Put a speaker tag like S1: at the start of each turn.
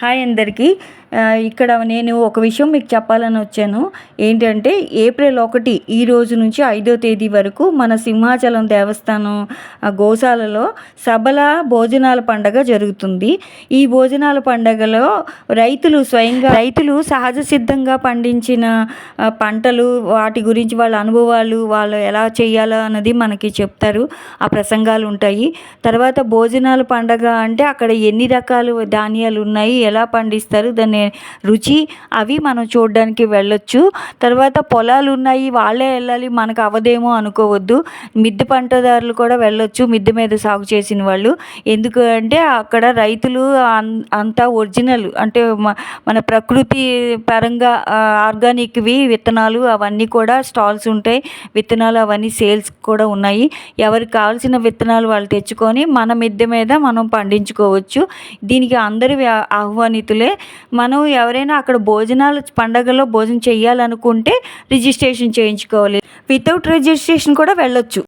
S1: Hi అందరికీ. ఇక్కడ నేను ఒక విషయం మీకు చెప్పాలని వచ్చాను. ఏంటంటే ఏప్రిల్ 1 ఈ రోజు నుంచి 5వ తేదీ వరకు మన సింహాచలం దేవస్థానం గోశాలలో సబల భోజనాల పండగ జరుగుతుంది. ఈ భోజనాల పండగలో రైతులు సహజ సిద్ధంగా పండించిన పంటలు, వాటి గురించి వాళ్ళ అనుభవాలు, వాళ్ళు ఎలా చేయాలో అన్నది మనకి చెప్తారు. ఆ ప్రసంగాలు ఉంటాయి. తర్వాత భోజనాల పండగ అంటే అక్కడ ఎన్ని రకాలు ధాన్యాలు ఉన్నాయి, ఎలా పండిస్తారు, దాని రుచి, అవి మనం చూడడానికి వెళ్ళొచ్చు. తర్వాత పొలాలు ఉన్నాయి, వాళ్ళే వెళ్ళాలి, మనకు అవదేమో అనుకోవద్దు. మిద్దె పంటదారులు కూడా వెళ్ళొచ్చు, మిద్దె మీద సాగు చేసిన వాళ్ళు. ఎందుకు అంటే అక్కడ రైతులు అంతా ఒరిజినల్, అంటే మన ప్రకృతి పరంగా ఆర్గానిక్వి విత్తనాలు అవన్నీ కూడా స్టాల్స్ ఉంటాయి. విత్తనాలు అవన్నీ సేల్స్ కూడా ఉన్నాయి. ఎవరికి కావాల్సిన విత్తనాలు వాళ్ళు తెచ్చుకొని మన మిద్దె మీద మనం పండించుకోవచ్చు. దీనికి అందరూ ఆహ్వానితులే. మనం ఎవరైనా అక్కడ పండగలో భోజనం చేయాలనుకుంటే రిజిస్ట్రేషన్ చేయించుకోవాలి. వితౌట్ రిజిస్ట్రేషన్ కూడా వెళ్ళొచ్చు.